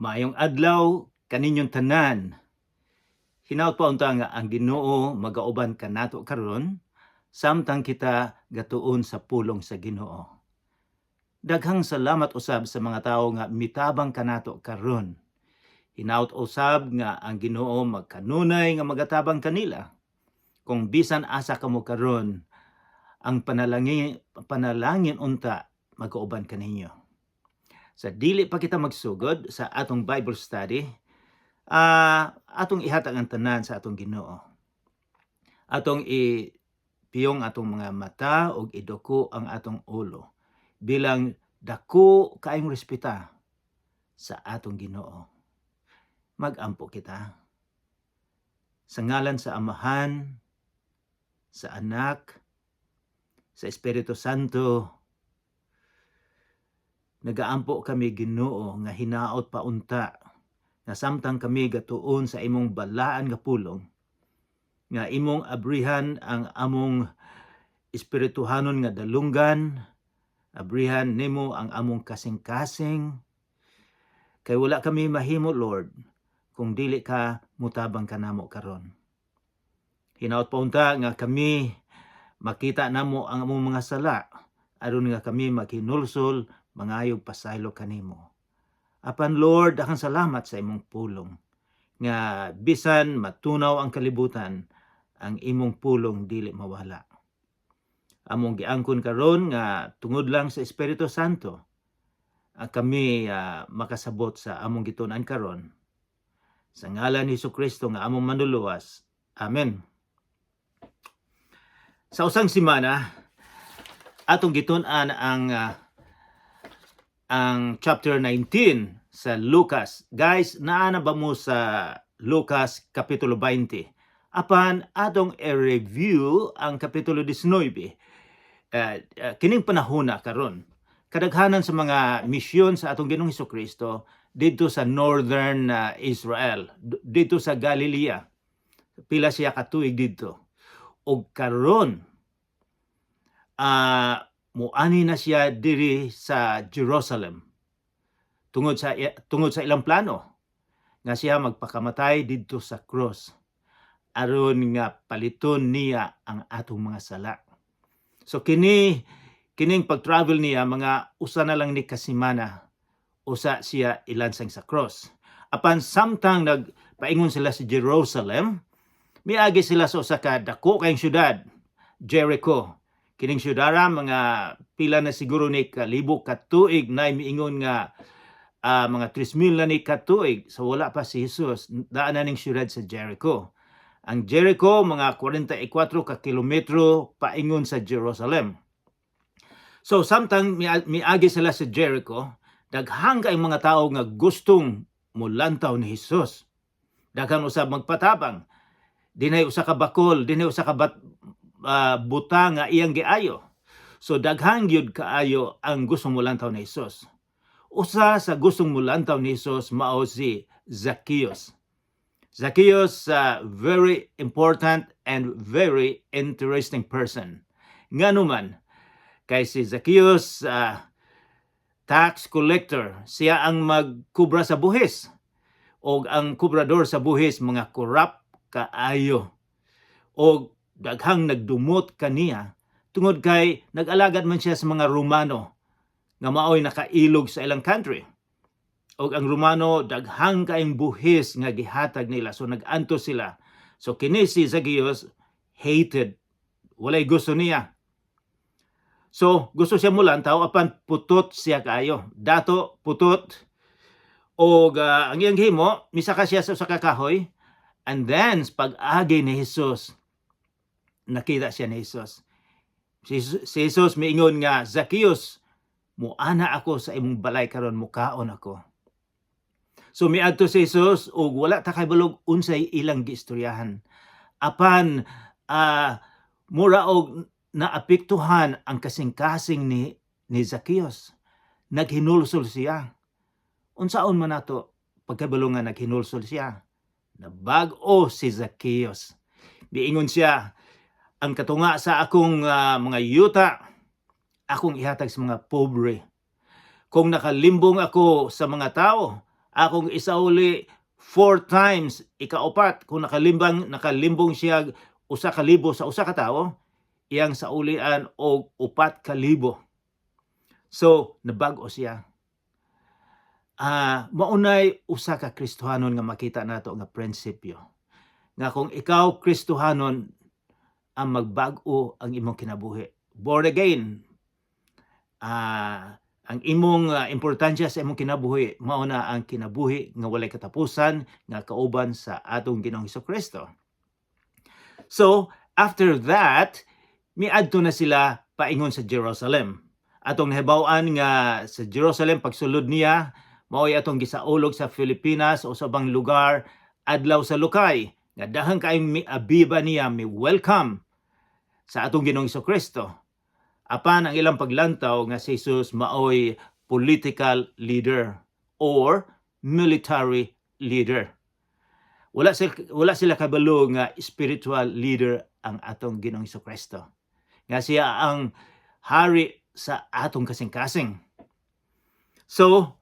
Maayong adlaw kaninyong tanan. Hinaut pa unta nga ang Ginoo magauban kanato karon samtang kita gatuon sa pulong sa Ginoo. Daghang salamat usab sa mga tawo nga mitabang kanato karon. Hinaut usab nga ang Ginoo magkanunay nga magatabang kanila. Kung bisan asa kamo karon, ang panalangin unta magauban kaninyo. Sa dili pa kita magsugod sa atong Bible study, atong ihatag ang tanan sa atong Ginoo. Atong ipiyong atong mga mata ug iduko ang atong ulo bilang dako kaayong respeta sa atong Ginoo. Magampo kita. Sa ngalan sa Amahan, sa Anak, sa Espiritu Santo, nagaampo kami Ginoo nga hinaot pa unta nga samtang kami gatuon sa imong balaan nga pulong nga imong abrihan ang among espirituhanon nga dalunggan, abrihan nimo ang among kasing-kasing, kay wala kami mahimo Lord kung dili ka mutabang kanamo karon. Hinaot pa unta nga kami makita namo ang among mga sala aron nga kami maghinulsol mangayog pasaylo kanimo. Apan Lord, akong salamat sa imong pulong nga bisan matunaw ang kalibutan, ang imong pulong dili mawala. Among giangkon karon nga tungod lang sa Espiritu Santo kami makasabot sa among gitun-an karon. Sa ngalan ni Jesucristo nga among manluluwas. Amen. Sa usang semana atong gitun-an ang chapter 19 sa Lucas. Guys, naa na ba mo sa Lucas kapitulo 20? Apan atong i-review ang kapitulo 19. Kining panahona karon. Kadaghanan sa mga misyon sa atong Ginoong Hesukristo dito sa northern Israel, dito sa Galilea. Pila siya ka tuig dito. Og karon muani na siya diri sa Jerusalem tungod sa ilang plano nga siya magpakamatay didto sa cross aron nga paliton niya ang atong mga sala. So kining pag-travel niya mga usa na lang ni kasimana usa siya ilansang sa cross. Apan samtang nagpaingon sila sa Jerusalem, miagi sila sa usa ka dako kayong syudad, Jericho. Kining syudara mga pila na siguro ni kalibo ka tuig na miingon nga mga 3,000 na ni ka tuig. So wala pa si Jesus, daan na ning syudad sa Jericho. Ang Jericho mga 44 ka kilometro paingon sa Jerusalem. So samtang miagi sila sa Jericho, daghang kay mga tao nga gustong mulantaw ni Jesus. Daghang usab magpatabang. Dinay usa ka bakol, dinay usa ka buta nga iyang giayo. So daghang gyud kaayo ang gusto mulantaw ni Jesus. Usa sa gustong mulantaw ni Jesus mao si Zacchaeus. Zacchaeus, very important and very interesting person. Ngano man, kay si Zacchaeus, tax collector, siya ang magkubra sa buhis. O ang kubrador sa buhis, mga corrupt kaayo. O daghang nagdumot kaniya tungod kay nag-alagad man siya sa mga Romano nga maoy nakailog sa ilang country. Og ang Romano daghang kaayong buhis nga gihatag nila, so nag-anto sila. So kini si Zacchaeus hated, walay gusto niya. So gusto siya mulantaw apan putot siya kaayo, dato putot. Og ang iyang himo misaka siya sa usa ka kahoy, and then pag-agi ni Jesus nakita siya ni Jesus. Si Jesus miingon nga, Zacchaeus, muana ako sa imong balay karon, mukaon ako. So miadto si Jesus ug wala ta kay balog unsay ilang giistoryahan. Apan mura og naapektuhan ang kasing-kasing ni Zacchaeus. Naghinulsol siya. Unsaon man nato pagkabalo nga naghinulsol siya? Nabag-o si Zacchaeus. Miingon siya, ang katunga sa akong mga yuta, akong ihatag sa mga pobre. Kung nakalimbong ako sa mga tao, Akong isauli 4 times, ikaupat, kung nakalimbong siya 1,000 sa usa ka tawo, iyang saulian og 4,000. So, nabag-o siya. Maunay usa ka Kristohanon nga makita nato nga prinsipyo. Nga kung ikaw Kristohanon, ang magbag-o ang imong kinabuhi. Born again. Ang imong importansya sa imong kinabuhi mao na ang kinabuhi nga walay katapusan nga kauban sa atong Ginoong Hesukristo. So, after that, miadto na sila paingon sa Jerusalem. Atong nahibaw-an nga sa Jerusalem pagsulod niya mao'y atong gisaulog sa Pilipinas o sa ubang lugar adlaw sa Lukay nga dahang kaayong miabiba niya, mi welcome sa atong Ginoong Hesukristo. Apan ang ilang paglantaw nga si Jesus maoy political leader or military leader. Wala sila kabalo nga spiritual leader ang atong Ginoong Hesukristo. Nga siya ang hari sa atong kasing-kasing. So,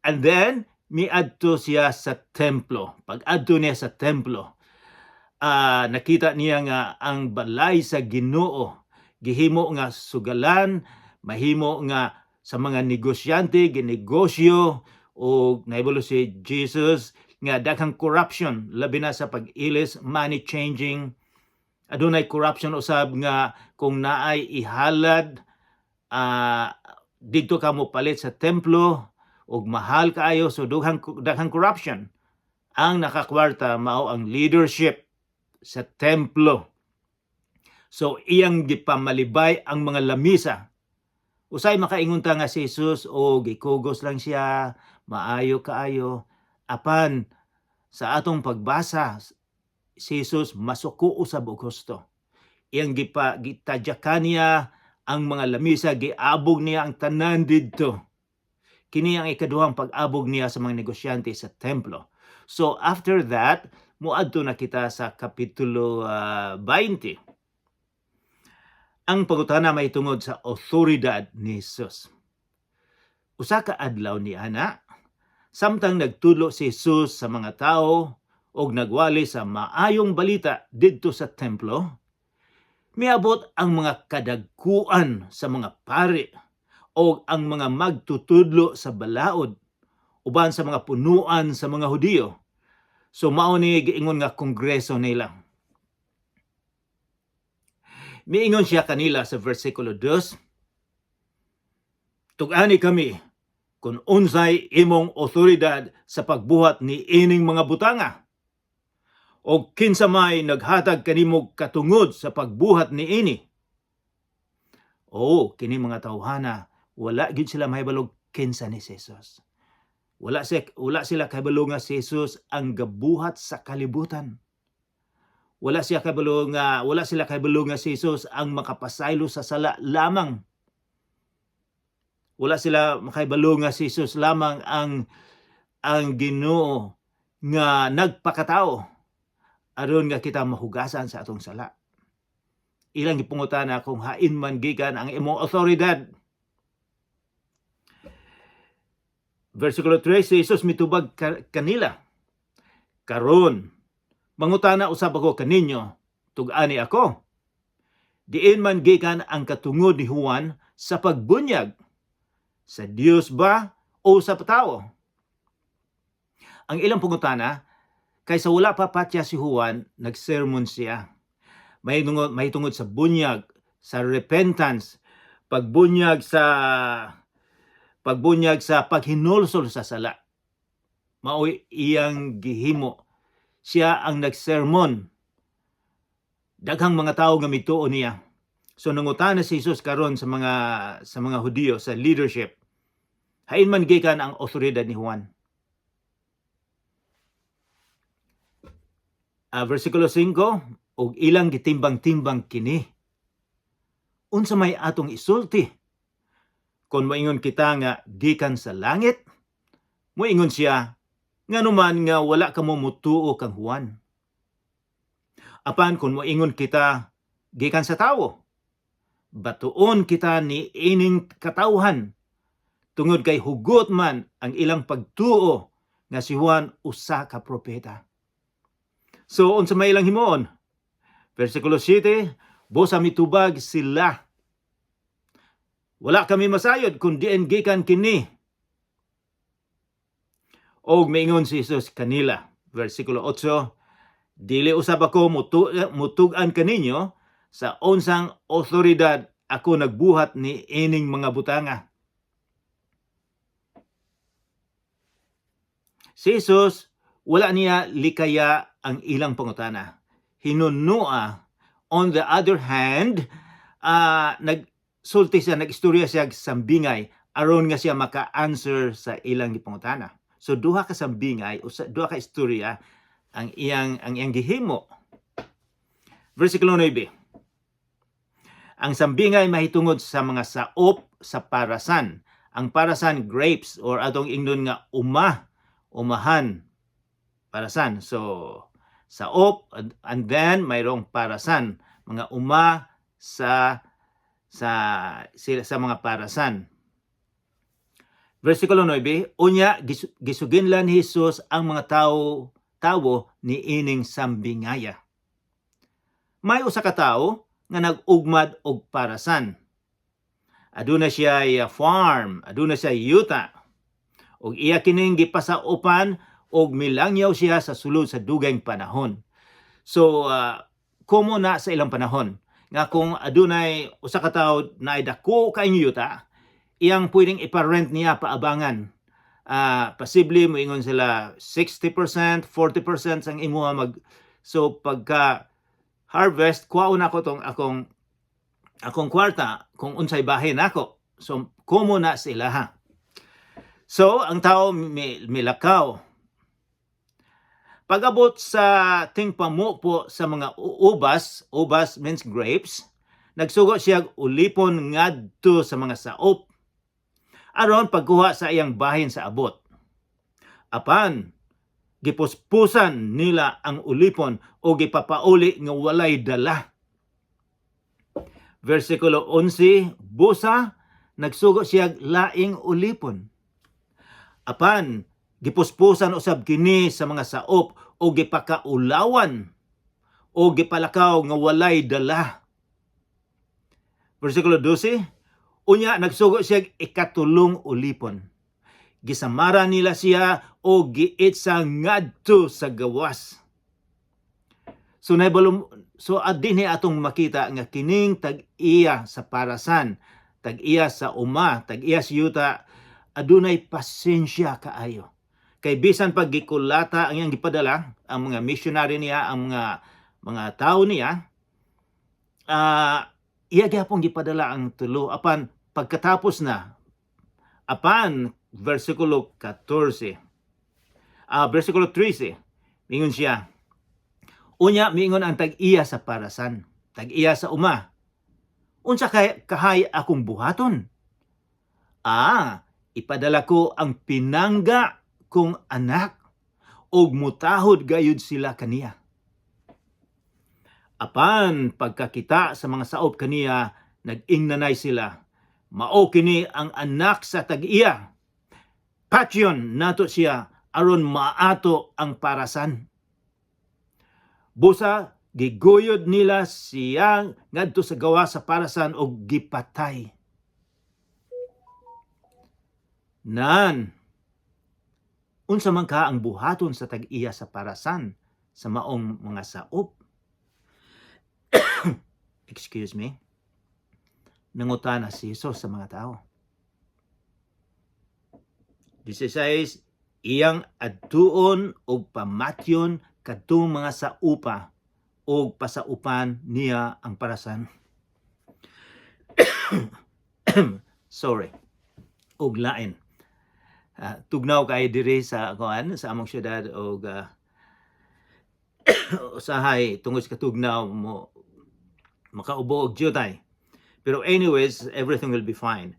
and then miadto siya sa templo. Pag-adto niya sa templo, nakita niya nga ang balay sa Ginoo gihimo nga sugalan, mahimo nga sa mga negosyante ginegosyo, o nahibalo si Jesus nga daghang corruption labi na sa pag-ilis, money changing. Adunay corruption usab nga kung naay ihalad didto ka mo palit sa templo og mahal kaayo, so daghang corruption. Ang nakakwarta mao ang leadership sa templo. So iyang gipamalibay ang mga lamisa. Usay makaingon ta nga si Jesus o gikugos lang siya, maayo kaayo. Apan sa atong pagbasa, si Jesus masuko usab og husto. Iyang gitadyakan niya ang mga lamisa, giabog niya ang tanan didto. Kini ang ikaduhang pag-abog niya sa mga negosyante sa templo. So after that, muadto na kita sa kapitulo 20. Ang pangutana may tungod sa otoridad ni Jesus. Usa ka adlaw ni ana, samtang nagtudlo si Jesus sa mga tao og nagwali sa maayong balita didto sa templo, miabot ang mga kadagkuan sa mga pari o ang mga magtutudlo sa balaod uban sa mga punuan sa mga Hudiyo. So mao ni giingon nga kongreso nila. Miingon siya kanila sa versikulo 2, tug-ani kami kung unsay imong otoridad sa pagbuhat ni ining mga butanga, o kinsa may naghatag kanimo katungod sa pagbuhat ni ini. Kini mga tawhana, wala gid sila mahibalog kinsa ni Jesus. Wala sila kahibalo nga si Jesus ang gabuhat sa kalibutan. Wala sila kahibalo nga si Jesus ang makapasaylo sa sala lamang. Wala sila makahibalo nga si Jesus lamang ang Ginoo nga nagpakatao aron nga kita mahugasan sa atong sala. Ilang gipungutana kung hain man gikan ang imong otoridad. Versikulo 3, si Jesus mitubag kanila, karon mangutana usab ako kaninyo, tug-ani ako, diin man gikan ang katungod ni Juan sa pagbunyag, sa Dios ba o sa tao? Ang ilang pangutana, kaysa wala pa patya si Juan, nagsermon siya. May tungod sa bunyag, sa repentance, pagbunyag sa paghinulsol sa sala. Mao'y iyang gihimo. Siya ang nagsermon. Daghang mga tao nga mituo niya. So nangutana si Jesus karon sa mga Hudiyo sa leadership. Hain man gikan ang otoridad ni Juan. Versikulo 5, og ilang gitimbang-timbang kini. Unsa may atong isulti? Kung moingon kita nga gikan sa langit, moingon siya nganuman nga wala ka mo mutuo kang Juan. Apan kung moingon kita gikan sa tawo, batuon kita ni ining katawhan, tungod kay hugot man ang ilang pagtuo nga si Juan usa ka propeta. So unsa may ilang himuon? Versikulo 7, busa mitubag sila. Wala kami masayod kung diin gikan kini. Og miingon si Jesus kanila. Versikulo 8, dili usab ako mutug-an kaninyo sa unsang otoridad ako nagbuhat ni ining mga butanga. Si Jesus, wala niya likaya ang ilang pangutana. Hinunua. On the other hand, nagsulti siya, nagistorya siya sambingay aron nga siya maka-answer sa ilang pangutana. So duha ka sambingay, duha ka istorya ang iyang gihimo. Versikulo 9. Ang sambingay mahitungod sa mga saop sa parasan. Ang parasan grapes or atong ingnon nga umahan parasan. So saop and then mayroong parasan, mga sa mga parasan. Versikulo 9, unya gisuginlan ni Jesus ang mga tawo ni ining sambingaya. May usa ka tawo nga nag-ugmad og parasan. Aduna siya farm, aduna siya yuta. Og iya kining gipasaupan og milangyaw siya sa sulod sa dugayng panahon. So komo na sa ilang panahon nga kung adunay usa ka tawo naay dako kaayong yuta, iyang pwedeng iparent niya paabangan. Posible moingon sila 60%, 40% sang imuha so pagka harvest kuhaon ako tong akong kwarta kung unsay bahin nako. So komo na sila ha. So ang tao milakaw. Pag-abot sa tingpamo po sa mga ubas means grapes, nagsugo siya ulipon ngadto sa mga saop aron pagkuha sa iyang bahin sa abot. Apan gipuspusan nila ang ulipon o gipapauli nga walay dala. Versikulo 11, busa nagsugo siya laing ulipon. Apan gipuspusan usab kini sa mga saop o gipakaulawan o gipalakaw nga walay dala. Versikulo 12, unya nagsugo siya ikatulong ulipon. Gisamara nila siya o giitsa ngadto sa gawas. So adinhi atong makita nga kining tag-iya sa parasan, tag-iya sa tag-iya sa yuta, adunay pasensya kaayo. Kay bisan pag gikulata ang iyang gipadala, ang mga missionary niya, ang mga tao niya, iya gyapon gipadala ang tulo. Apan pagkatapos na, versikulo 14, versikulo 13, mingon siya, unya mingon ang tag-iya sa parasan, tag-iya sa unsa kahay akong buhaton? Ipadala ko ang pinangga kong anak og mutahod gayud sila kaniya. Apan pagkakita sa mga saop kaniya, nag-ingnanay sila. Mao kini ang anak sa tag-iya. Patyon nato siya aron maato ang parasan. Busa giguyod nila siya ngadto sa gawa sa parasan og gipatay. Unsa man ka ang buhaton sa tag-iya sa parasan sa maong mga saop? Excuse me. Nangutana si Jesus sa mga tao. 16, iyang adtuon og pamatyon kadtong mga saupa og pasaupan niya ang parasan. Sorry. Og lain. Tugnaw kay diri sa sa among syudad og usahay tungod sa tugnaw mo makaubo og jutay. Pero anyways, everything will be fine.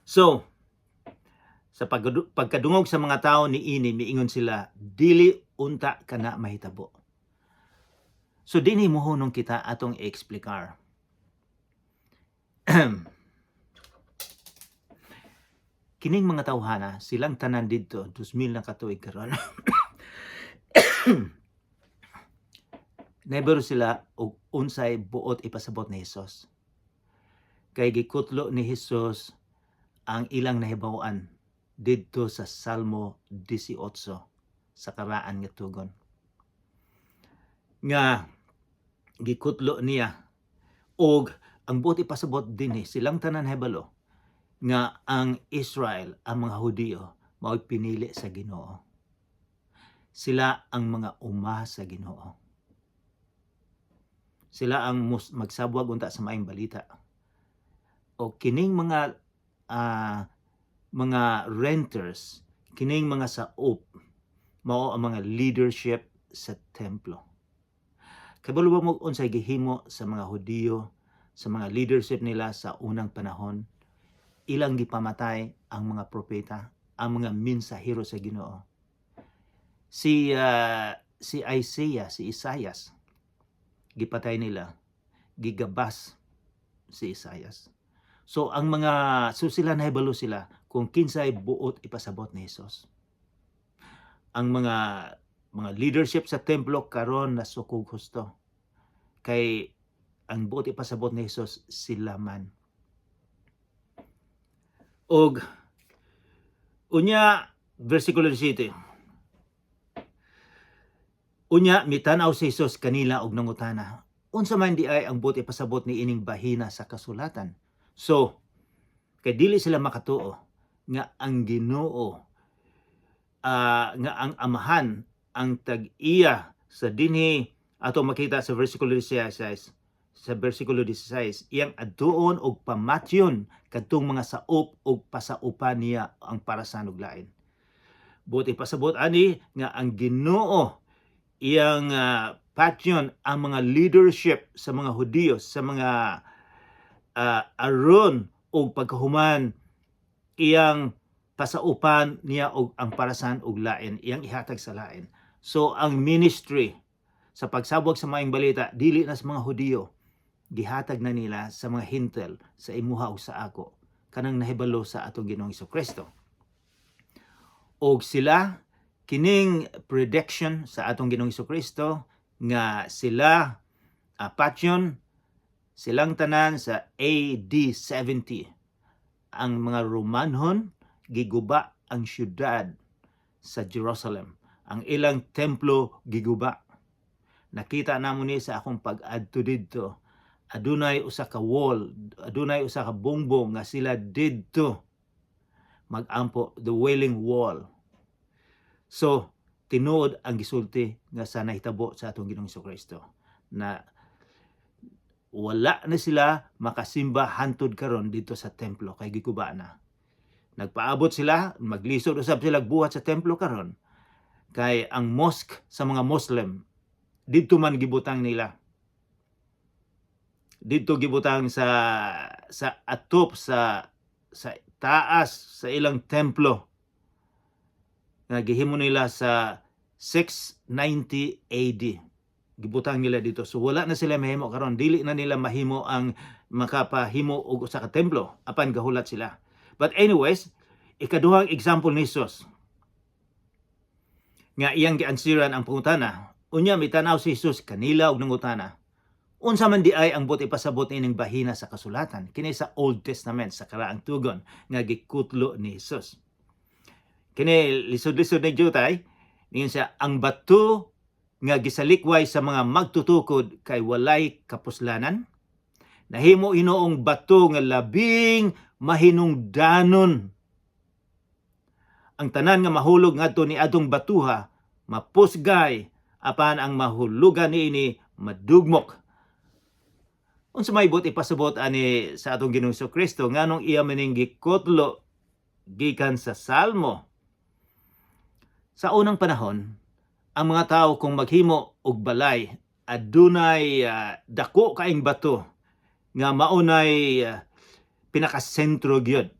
So, sa pagkadungog sa mga tao niini, miingon sila, dili unta kana mahitabo. So, dinhi mohonong kita atong i-explicar. kining mga tawhana silang tanan didto 2000 na katuig karon. Never sila og unsay buot ipasabot ni Hesus. Kay gikutlo ni Hesus ang ilang nahibaw-an didto sa Salmo 18 sa karaan nga tugon. Nga gikutlo niya og ang buot ipasabot dinhi silang tanan nahibalo nga ang Israel, ang mga Hudiyo mao'y pinili sa Ginoo. Sila ang mga uma sa Ginoo. Sila ang magsabwag unta sa maayong balita. O kining mga renters, kining mga saop, mao ang mga leadership sa templo. Kabalo ba mo unsay gihimo sa mga Hudiyo, sa mga leadership nila sa unang panahon? Ilang gipamatay ang mga propeta, ang mga mensahero sa Ginoo. Si Isaias, gipatay nila, gigabas si Isaias. So sila nahibalo sila kung kinsay buot ipasabot ni Hesus. Ang mga leadership sa templo karon nasukog husto. Kay ang buot ipasabot ni Hesus sila man. Og unya versikulo 17. Unya mitanaw si Hesus kanila og nangutana, unsa man di ay ang buot ipasabot ni ining bahina sa kasulatan? So, kay dili sila makatuo nga ang Ginoo, nga ang Amahan ang tag-iya sa dinhi ato makita sa versikulo 16. Sa versikulo 16, iyang adtuon og pamatyon kadtong mga saop og pasaupan niya ang parasan ug lain. Buot ipasabot ani nga ang Ginoo iyang patyon ang mga leadership sa mga Hudiyo, sa mga aron og pagkahuman iyang pasaupan niya og ang parasan og lain, iyang ihatag sa lain. So ang ministry sa pagsabwag sa maayong balita dili na sa mga Hudiyo, gihatag na nila sa mga Hintel, sa imuha ug sa ako, kanang nahibalo sa atong Ginoong Hesukristo. Og sila kining prediction sa atong Ginoong Hesukristo nga sila patyon silang tanan sa AD 70. Ang mga Romanhon giguba ang syudad sa Jerusalem. Ang ilang templo giguba. Nakita namo ni sa akong pag-adto didto. Adunay usa ka wall, adunay usa ka bongbong nga sila didto magampo, the Wailing Wall. So, tinuod ang gisulti nga sa nahitabo sa atong Ginoong Hesukristo na wala na sila makasimba hantud karon dito sa templo kay gikuba na. Nagpaabot sila, maglisod usab sila buhat sa templo karon kay ang mosque sa mga Muslim dito man gibutang nila. Dito gibutang sa atop sa taas sa ilang templo nga gihimo nila sa 690 AD. Gibutang nila dito. So wala na sila mahimo karon, dili na nila mahimo ang makapahimo og usa ka templo apan gahulat sila. But anyways, ikaduhang example ni Jesus nga iyang giansiran ang pangutana. Unya mitanaw si Jesus kanila og nangutana, unsa man di ay ang buot ipasabot ining bahina sa kasulatan kini sa Old Testament sa karaang tugon nga gikutlo ni Jesus. Kini lisod-lisod na jutay niya siya, ang bato nga gisalikway sa mga magtutukod kay walay kapuslanan, nahimo inoong bato nga labing mahinungdanon. Ang tanan nga mahulog ngadto ni adtong batuha mapusgay apan ang mahulugan niini madugmok. Unsa may buot ipasabot ani sa atong Ginoong Hesukristo nganong iya maning gikutlo gikan sa Salmo. Sa unang panahon, ang mga tao kung maghimo og balay adunay dako kaing bato nga maunay pinakasentro gyud.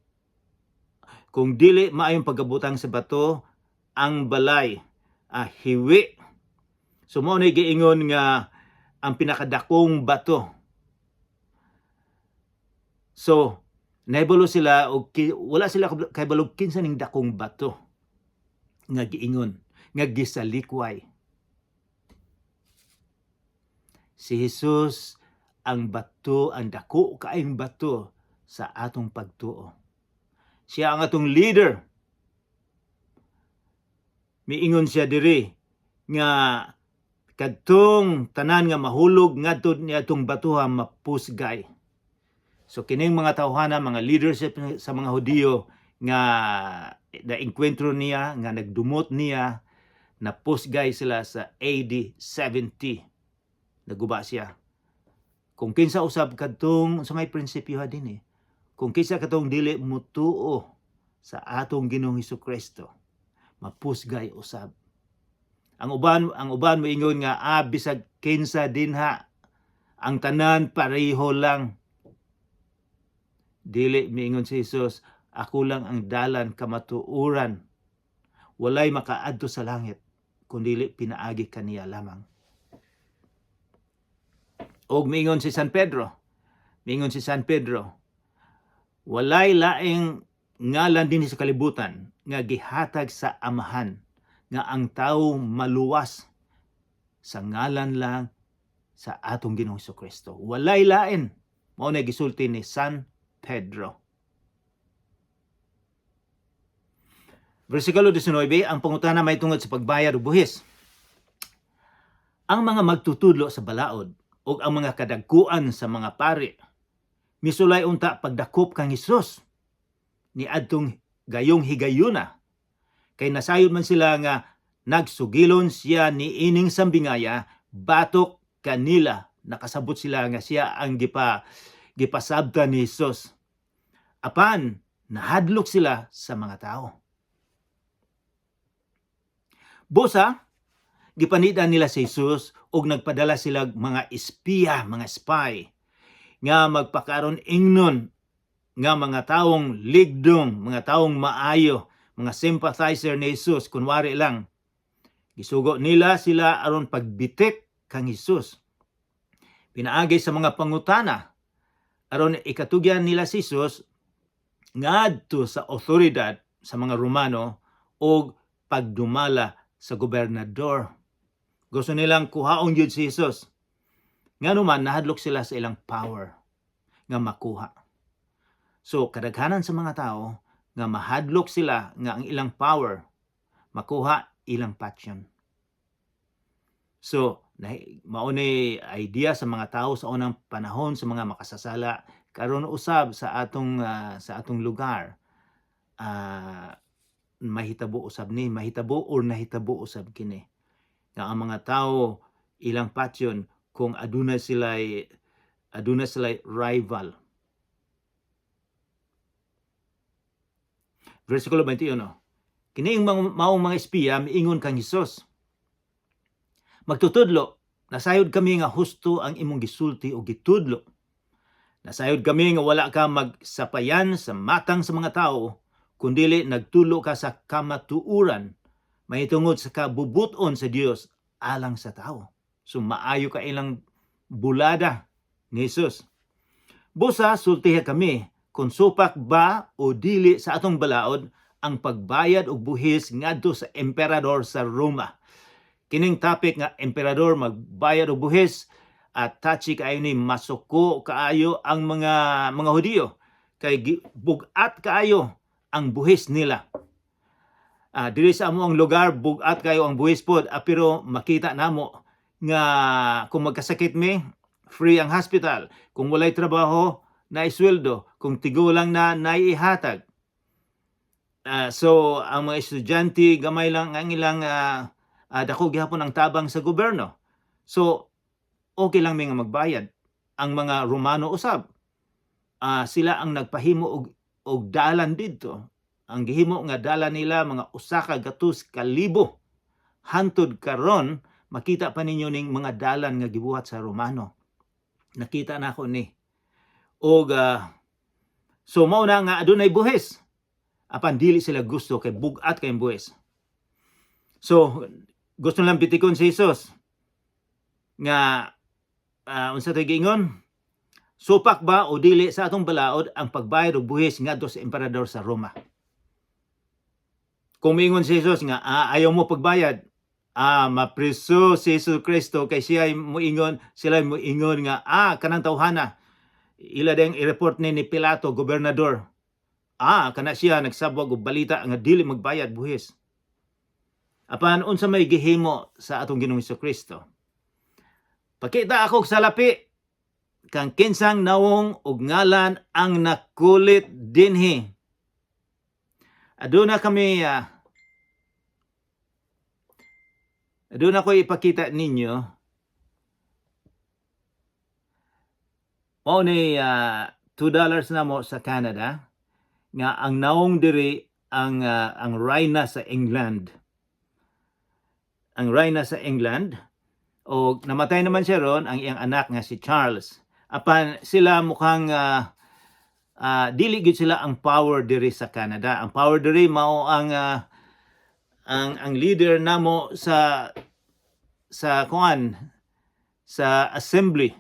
Kung dili maayong pagabutang sa bato ang balay, hiwi. So mao nay giingon nga ang pinakadakong bato. So Nahibalo sila og wala sila kahibalog kinsa ning dakong bato nga giingon nga gisalikway. Si Jesus ang bato, ang dako kaayong bato sa atong pagtuo. Siya ang atong leader. Miingon siya diri nga kadtong tanan nga mahulog ngadto niadtong batuha mapusgay. So kining mga tawhana, mga leadership sa mga Hudiyo nga naengkwentro niya, nga nagdumot niya, napusgay sila sa AD 70. Naguba siya. Kung kinsa usab kadtong sa may prinsipyo din kung kinsa kadtong dili mutuo sa atong Ginoong Hesukristo, mapusgay usab. Ang uban moingon nga bisag kinsa dinha, ang tanan pareho lang. Dili miingon si Jesus, ako lang ang dalan kamatuuran. Walay makaadto sa langit kundi pinaagi kaniya lamang. Og miingon si San Pedro, walay laing ngalan din sa kalibutan nga gihatag sa Amahan nga ang tawo maluwas sa ngalan lang sa atong Ginoong Hesukristo. Walay lain. Mao na gisulti ni San Pedro. Versikulo 19, ang pangutana may tungod sa pagbayad og buhis. Ang mga magtutudlo sa balaod o ang mga kadagkuan sa mga pari, misulay unta pagdakop kang Hesus ni adtong gayong higayuna, kay nasayod man sila nga nagsugilon siya ni ining sambingaya, batok kanila, nakasabot sila nga siya ang gipasabtan ni Hesus. Apan nahadlok sila sa mga tao. Busa, gipanida nila si Jesus og nagpadala sila mga espiya, mga spy, nga magpakaron ingnon nga mga taong ligdong, mga taong maayo, mga sympathizer ni Jesus, kunwari lang. Gisugo nila sila aron pagbitik kang Jesus. Pinaagi sa mga pangutana aron ikatugyan nila si Jesus ngadto sa otoridad sa mga Romano og pagdumala sa gobernador. Gusto nilang kuhaon yun si Jesus. Nga naman, nahadlok sila sa ilang power nga makuha. So, kadaghanan sa mga tao nga mahadlok sila nga ang ilang power makuha ilang passion. So, mauni idea sa mga tao sa unang panahon, sa mga makasasala karon usab sa atong lugar. Mahitabo usab ni, mahitabo or nahitabo usab kini nga ang mga tao ilang passion kung aduna sila rival. Versikulo 21. Kining maong mga espiya miingon kang Hesus, magtutudlo, nasayod kami nga husto ang imong gisulti o gitudlo. Nasayod kami nga wala ka magsapayan sa matang sa mga tao, kundili nagtulo ka sa kamatuuran, mahitungod sa kabubuton sa Dios alang sa tao. So maayo ka ilang bulada ni Jesus. Busa, sultiha kami kung supak ba o dili sa atong balaod ang pagbayad og buhis ngadto sa emperador sa Roma. Kining topic nga emperador magbayad og buhis at touchy kaayo ni, masuko kaayo ang mga Hudiyo kay bugat kaayo ang buhis nila. Diri sa amo ang lugar bugat kayo ang buhis pod, pero makita namo nga kung magkasakit mi, free ang hospital. Kung walay trabaho, naisweldo. Kung tigulang na naihatag. So ang mga estudyante gamay lang ang ilang dako gihapon ang tabang sa gobyerno. So okay lang mi nga magbayad. Ang mga Romano usab, sila ang nagpahimo og dalan didto. Ang gihimo nga dalan nila mga 1,200,000. Hantod karon makita pa ninyo ning mga dalan nga gibuhat sa Romano. Nakita na ako ni. Og so mao na nga adunay buhis. Apan dili sila gusto kay bugat kay buhis. So gusto lang bitikon si Jesus nga unsa tay giingon? Supak ba o dili sa atong balaod ang pagbayad og buhis ngadto sa emperador sa Roma? Kung mingon si Jesus nga ayaw mo pagbayad, mapriso si Jesus Kristo kay sila moingon nga kanang tawhana ila deng i-report ni Pilato, gobernador. Kana siya nagsabwag og balita nga dili magbayad buhis. Apan unsa may gihimo sa atong Ginoong Kristo? Pakita ako sa lapi kang kinsang nawong og ngalan ang nakulit dinhi. Aduna ko ipakita ninyo. Mao ni $2 na mo sa Canada nga ang nawong diri ang reyna sa England. Ang reyna sa England o namatay naman siya ron ang iyang anak nga si Charles. Apan sila mukhang dili gid sila ang power diri sa Canada. Ang power diri mao ang leader namo sa assembly,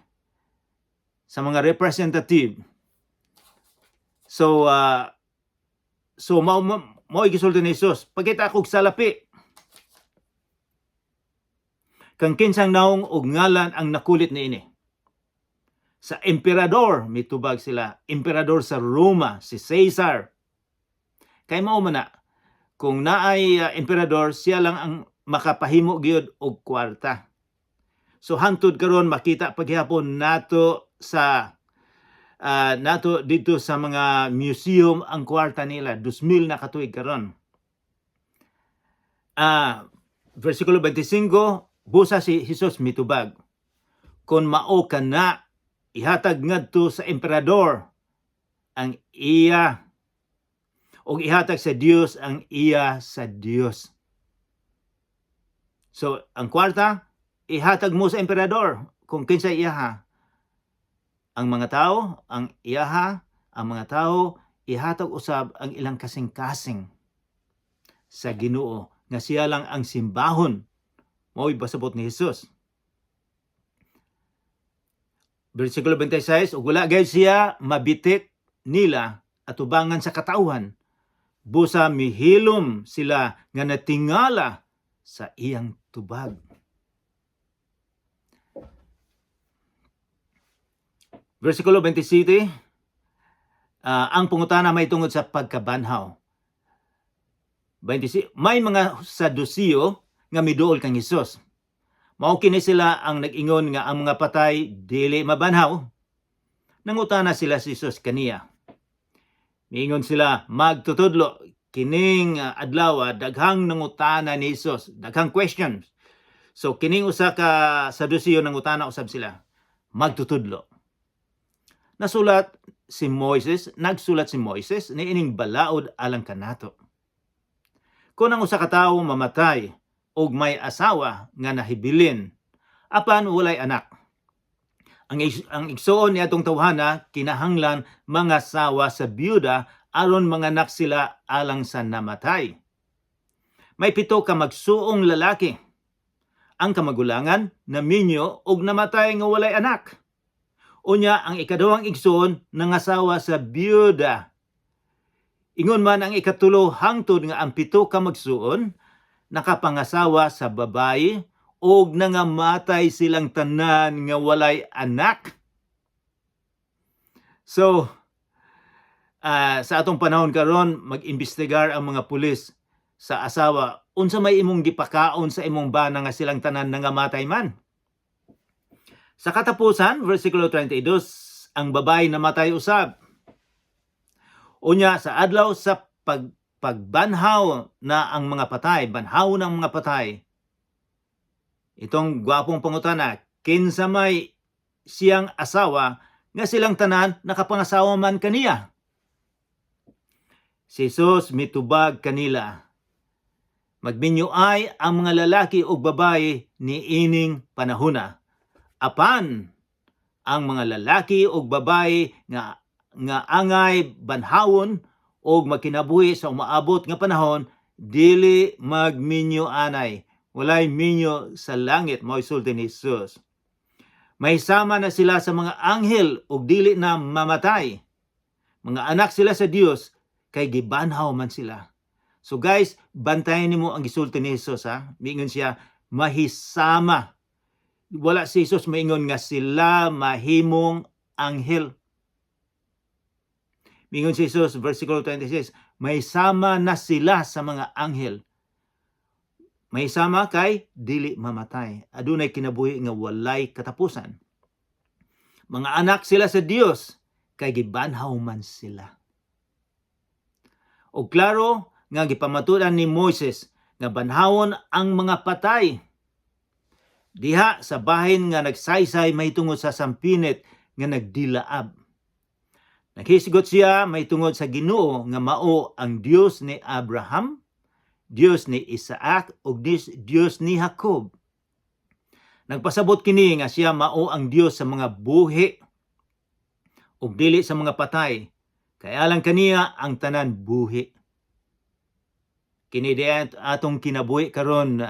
sa mga representative. So mao gisulti ni Jesus, pakita ako sa lapi kang kinsang nawong og ngalan ang nakulit niini. Sa emperador mitubag sila, emperador sa Roma, si Caesar. Kay mao man na kung naay emperador, siya lang ang makapahimo gyud og kwarta. So hangtod karon makita paghihapon nato dito sa mga museum ang kwarta nila, 2,000 na katuig karon. Versikulo 25, busa si Jesus mitubag, kung mao kana ihatag ngadto sa emperador ang iya o ihatag sa Dios ang iya sa Dios. So ang kwarta ihatag mo sa emperador kung kinsa iyaha. Ang mga tao ihatag usab ang ilang kasing-kasing sa Ginoo nga siya lang ang simbahon. Mao'y pasabot ni Jesus. Versikulo 26, ug wala gayud siya mabitik nila atubangan sa katawhan, busa mihilom sila nga natingala sa iyang tubag. Versikulo 27, ang pangutana may tungod sa pagkabanhaw. 26, may mga Saduceo nga miduol kang Hesus. Mao kini sila ang nag-ingon nga ang mga patay dili mabanhaw. Nangutana sila si Jesus kaniya. Miingon sila, magtutudlo kining adlaw daghang nangutana ni Jesus, daghang questions. So kining usa ka Saduceo nangutana usab sila, magtutudlo. Nagsulat si Moises niining balaod alang kanato. Kung ang usa ka tawo mamatay og may asawa nga nahibilin, apan walay anak, ang igsuon niadtong tawhana kinahanglan mga sawa sa byuda aron manganak sila alang sa namatay. May 7 ka magsuong lalaki. Ang kamagulangan naminyo og namatay nga walay anak. Unya ang ikaduhang igsoon nangasawa sa byuda. Ingon man ang ikatulo hangtod nga ang 7 ka magsuon nakapangasawa sa babayi og nangamatay silang tanan nga walay anak. So sa atong panahon karon mag-imbestigar ang mga pulis sa asawa unsa may imong gipakaon sa imong bana nga silang tanan nangamatay man. Sa katapusan, versikulo 32, ang babae namatay usab. Unya sa adlaw sa pagbanhaw na ang mga patay, banhaw ng mga patay. Itong gwapong pangutana, kinsa may siyang asawa nga silang tanan nakapangasawa man kaniya. Si Jesus mitubag kanila. Magminyoay ang mga lalaki o babae ni ining panahona. Apan ang mga lalaki o babae nga angay banhawon o magkinabuhi sa umaabot nga panahon, dili magminyo anay. Walay minyo sa langit, mao sulti ni Jesus. May sama na sila sa mga anghel ug dili na mamatay. Mga anak sila sa Dios kay gibanhaw man sila. So guys, bantayan nimo ang gisulti ni Jesus ha. Miingon siya mahisama. Wala si Jesus maingon nga sila mahimong anghel. Miingon si Jesus, versikulo 26, may sama na sila sa mga anghel. May sama kay dili mamatay. Adunay kinabuhi nga walay katapusan. Mga anak sila sa Dios kay gibanhaw man sila. O klaro nga gipamatudan ni Moises nga banhawon ang mga patay. Diha sa bahin nga nagsaysay may tungod sa sampinit nga nagdilaab. Naghisigot siya may tungod sa Ginoo nga mao ang Dios ni Abraham, Dios ni Isaac ug Dios ni Jacob. Nagpasabot kini nga siya mao ang Dios sa mga buhi ug dili sa mga patay. Kaya lang kaniya ang tanan buhi. Kini diay atong kinabuhi karon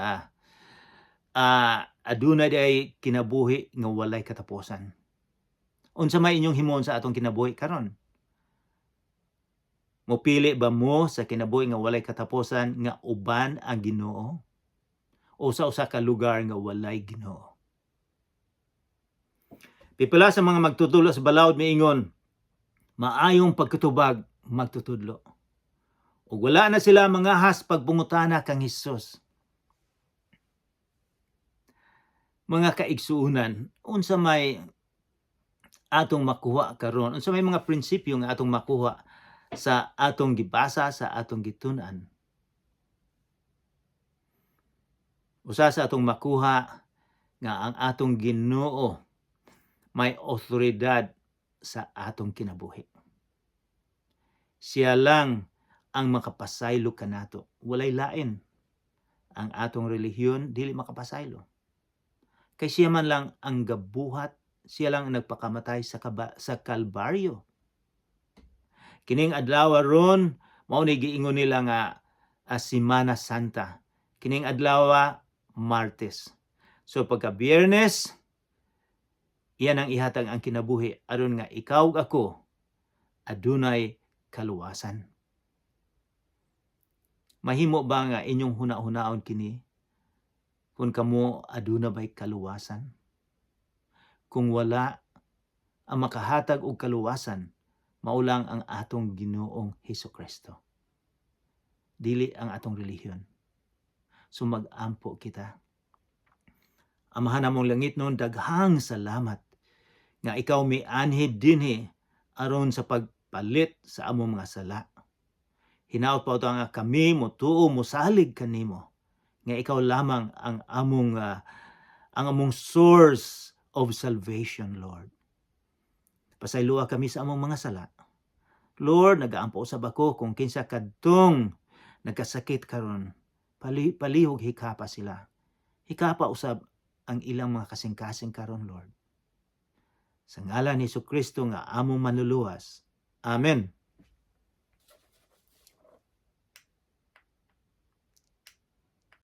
aduna diay kinabuhi nga walay katapusan. Unsa may inyong himon sa atong kinabuhi karon? Mopili ba mo sa kinabuhi nga walay katapusan nga uban ang Ginoo o sa usa ka lugar nga walay Ginoo? Pipila sa mga magtutudlo sa balaod miingon, maayong pagkatubag magtutudlo. Ug wala na sila mangahas pagpungutana kang Hesus. Mga kaigsuunan, unsa may atong makuha karon? Unsa may mga prinsipyo nga atong makuha sa atong gibasa, sa atong gitun-an? Usa sa atong makuha nga ang atong Ginoo may otoridad sa atong kinabuhi. Siya lang ang makapasaylo kanato. Walay lain. Ang atong relihiyon dili makapasaylo. Kay siya man lang ang gabuhat, siya lang ang nagpakamatay sa Kalbaryo. Kining adlaw ron mao ni giingon nila nga Semana Santa. Kining adlaw Martes. So pagka Biyernes, iyan ang ihatag ang kinabuhi aron nga ikaw ug ako adunay kaluwasan. Mahimo ba nga inyong huna-hunaon kini? Kung kamo aduna ba'y kaluwasan? Kung wala, ang makahatag og kaluwasan maulang ang atong Ginoong Hesukristo. Dili ang atong relihiyon. So mag-ampo kita. Amahan namong langit noon, daghang salamat nga ikaw mianhid dinhi aron sa pagpalit sa among mga sala. Hinaot pa ito nga kami motuo mosalig kanimo nga ikaw lamang ang among source of salvation, Lord. Pasayloa kami sa among mga sala. Lord, nagaampo usab ako kung kinsa kadtong nagkasakit karon. Palihog hikapa sila. Hikapa usab ang ilang mga kasing-kasing karon, Lord. Sa ngalan ni Jesucristo nga among manluluwas. Amen.